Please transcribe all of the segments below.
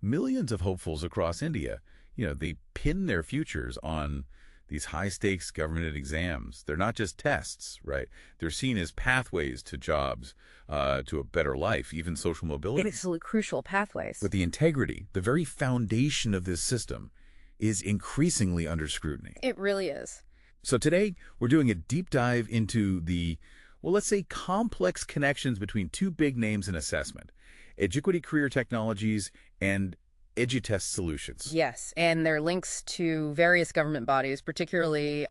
Millions of hopefuls across India, they pin their futures on these high-stakes government exams. They're not just tests, right? They're seen as pathways to jobs, to a better life, even social mobility. Absolutely crucial pathways. But the integrity, the very foundation of this system, is increasingly under scrutiny. It really is. So today, we're doing a deep dive into let's say complex connections between two big names in assessment: Eduquity Career Technologies and EduTest Solutions. Yes, and their links to various government bodies, particularly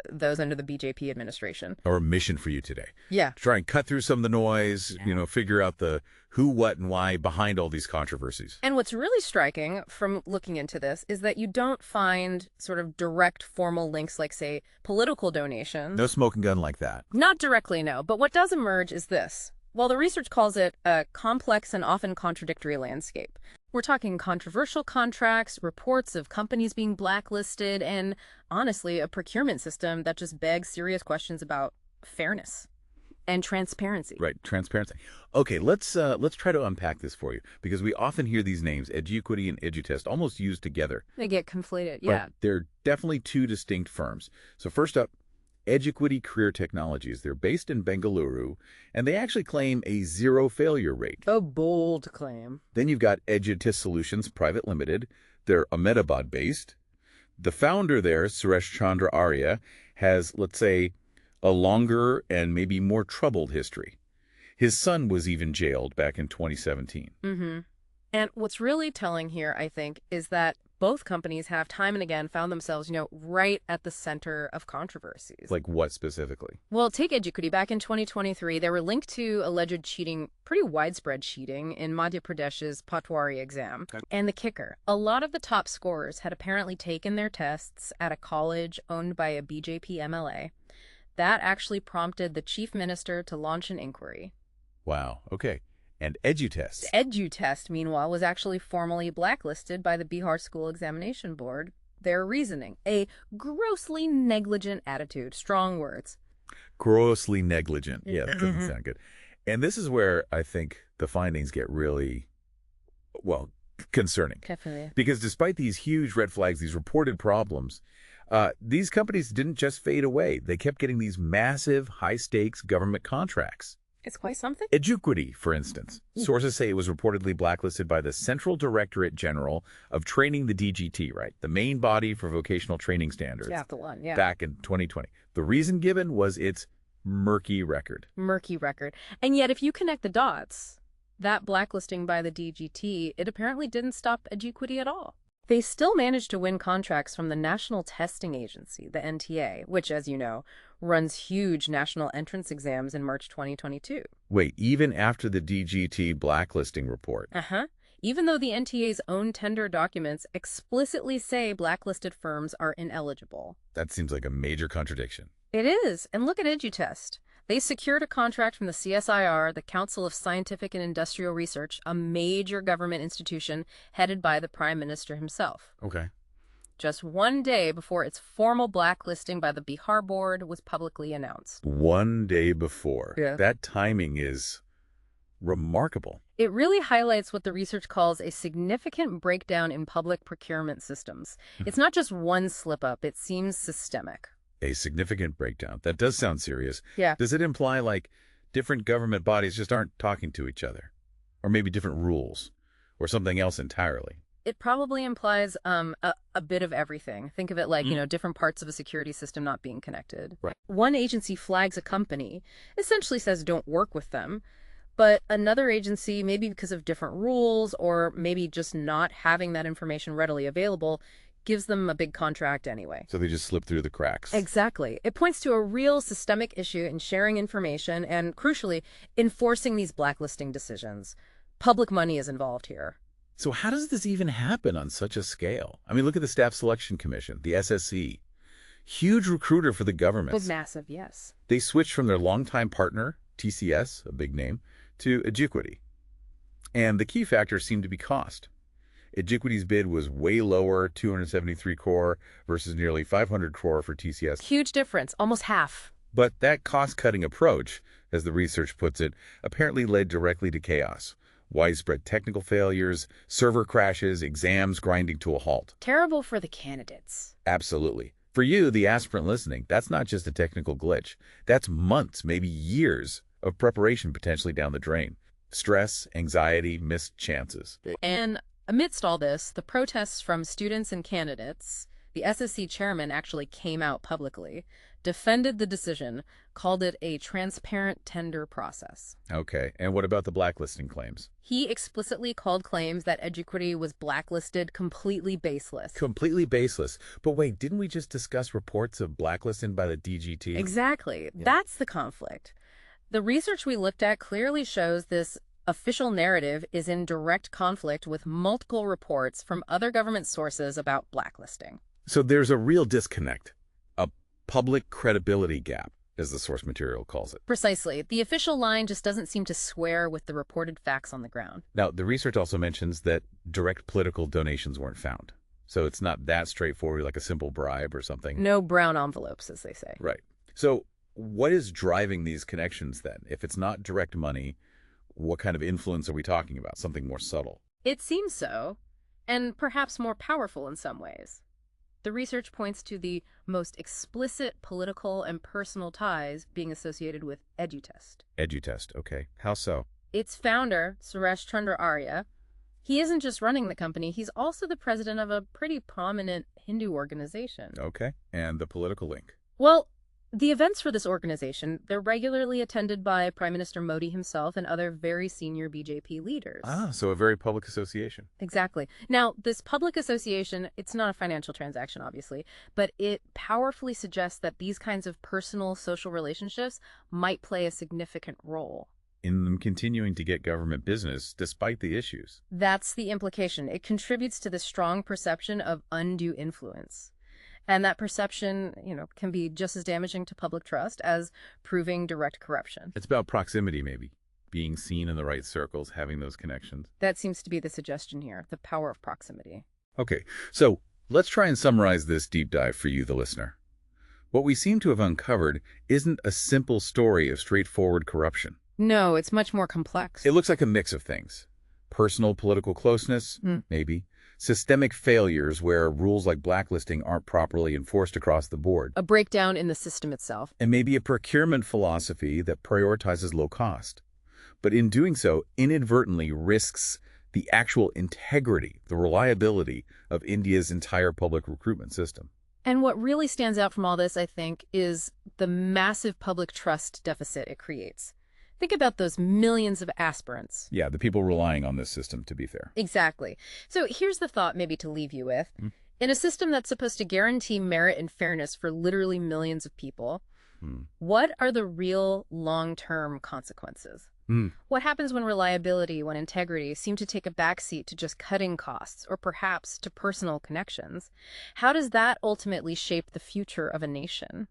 those under the BJP administration. Our mission for you today. Yeah. Try and cut through some of the noise, figure out the who, what, and why behind all these controversies. And what's really striking from looking into this is that you don't find sort of direct formal links like, say, political donations. No smoking gun like that. Not directly, no. But what does emerge is this. While the research calls it a complex and often contradictory landscape, we're talking controversial contracts, reports of companies being blacklisted, and honestly, a procurement system that just begs serious questions about fairness and transparency. Right, transparency. Okay, let's try to unpack this for you, because we often hear these names, Eduquity and EduTest, almost used together. They get conflated, yeah. But they're definitely two distinct firms. So first up, Eduquity Career Technologies. They're based in Bengaluru, and they actually claim a zero failure rate. A bold claim. Then you've got EduTest Solutions Private Limited. They're Ahmedabad-based. The founder there, Suresh Chandra Arya, has, let's say, a longer and maybe more troubled history. His son was even jailed back in 2017. Mm-hmm. And what's really telling here, I think, is that both companies have time and again found themselves, right at the center of controversies. Like what specifically? Well, take Eduquity. Back in 2023, they were linked to alleged cheating, pretty widespread cheating, in Madhya Pradesh's Patwari exam. Okay. And the kicker, a lot of the top scorers had apparently taken their tests at a college owned by a BJP MLA. That actually prompted the chief minister to launch an inquiry. Wow, okay. And EduTest. EduTest, meanwhile, was actually formally blacklisted by the Bihar School Examination Board. Their reasoning, a grossly negligent attitude. Strong words. Grossly negligent. Yeah, that doesn't sound good. And this is where I think the findings get really, concerning. Definitely. Because despite these huge red flags, these reported problems, these companies didn't just fade away. They kept getting these massive, high-stakes government contracts. It's quite something. Eduquity, for instance. Sources say it was reportedly blacklisted by the Central Directorate General of Training, the DGT, right? The main body for vocational training standards. Yeah, the one, yeah. Back in 2020. The reason given was its murky record. Murky record. And yet, if you connect the dots, that blacklisting by the DGT, it apparently didn't stop Eduquity at all. They still managed to win contracts from the National Testing Agency, the NTA, which, as you know, runs huge national entrance exams in March 2022. Wait, even after the DGT blacklisting report? Uh-huh. Even though the NTA's own tender documents explicitly say blacklisted firms are ineligible. That seems like a major contradiction. It is. And look at EduTest. They secured a contract from the CSIR, the Council of Scientific and Industrial Research, a major government institution headed by the Prime Minister himself. Okay. Just one day before its formal blacklisting by the Bihar board was publicly announced. One day before. Yeah. That timing is remarkable. It really highlights what the research calls a significant breakdown in public procurement systems. It's not just one slip-up, it seems systemic. A significant breakdown. That does sound serious. Yeah. Does it imply like different government bodies just aren't talking to each other? Or maybe different rules? Or something else entirely? It probably implies a bit of everything. Think of it like, different parts of a security system not being connected. Right. One agency flags a company, essentially says don't work with them. But another agency, maybe because of different rules or maybe just not having that information readily available, gives them a big contract anyway. So they just slip through the cracks. Exactly. It points to a real systemic issue in sharing information and, crucially, enforcing these blacklisting decisions. Public money is involved here. So how does this even happen on such a scale? I mean, look at the Staff Selection Commission, the SSC. Huge recruiter for the government. But massive, yes. They switched from their longtime partner, TCS, a big name, to Eduquity. And the key factors seem to be cost. Eduquity's bid was way lower, 273 crore versus nearly 500 crore for TCS. Huge difference, almost half. But that cost-cutting approach, as the research puts it, apparently led directly to chaos. Widespread technical failures, server crashes, exams grinding to a halt. Terrible for the candidates. Absolutely. For you, the aspirant listening, that's not just a technical glitch. That's months, maybe years of preparation potentially down the drain. Stress, anxiety, missed chances. And amidst all this, the protests from students and candidates, the SSC chairman actually came out publicly, defended the decision, called it a transparent tender process. Okay, and what about the blacklisting claims? He explicitly called claims that Eduquity was blacklisted completely baseless. Completely baseless. But wait, didn't we just discuss reports of blacklisting by the DGT? Exactly. Yeah. That's the conflict. The research we looked at clearly shows this official narrative is in direct conflict with multiple reports from other government sources about blacklisting. So there's a real disconnect, a public credibility gap, as the source material calls it. Precisely. The official line just doesn't seem to square with the reported facts on the ground. Now, the research also mentions that direct political donations weren't found. So it's not that straightforward, like a simple bribe or something. No brown envelopes, as they say. Right. So what is driving these connections then? If it's not direct money, what kind of influence are we talking about? Something more subtle? It seems so, and perhaps more powerful in some ways. The research points to the most explicit political and personal ties being associated with EduTest. EduTest, okay. How so? Its founder, Suresh Chandra Arya, he isn't just running the company, he's also the president of a pretty prominent Hindu organization. Okay. And the political link? Well, the events for this organization, they're regularly attended by Prime Minister Modi himself and other very senior BJP leaders. Ah, so a very public association. Exactly. Now, this public association, it's not a financial transaction, obviously, but it powerfully suggests that these kinds of personal social relationships might play a significant role In them continuing to get government business despite the issues. That's the implication. It contributes to the strong perception of undue influence. And that perception, can be just as damaging to public trust as proving direct corruption. It's about proximity, maybe. Being seen in the right circles, having those connections. That seems to be the suggestion here, the power of proximity. Okay, so let's try and summarize this deep dive for you, the listener. What we seem to have uncovered isn't a simple story of straightforward corruption. No, it's much more complex. It looks like a mix of things. Personal political closeness, maybe. Systemic failures where rules like blacklisting aren't properly enforced across the board. A breakdown in the system itself. And maybe a procurement philosophy that prioritizes low cost. But in doing so, inadvertently risks the actual integrity, the reliability of India's entire public recruitment system. And what really stands out from all this, I think, is the massive public trust deficit it creates. Think about those millions of aspirants. Yeah, the people relying on this system, to be fair. Exactly. So here's the thought maybe to leave you with. In a system that's supposed to guarantee merit and fairness for literally millions of people, what are the real long-term consequences? What happens when reliability, when integrity seem to take a backseat to just cutting costs or perhaps to personal connections? How does that ultimately shape the future of a nation?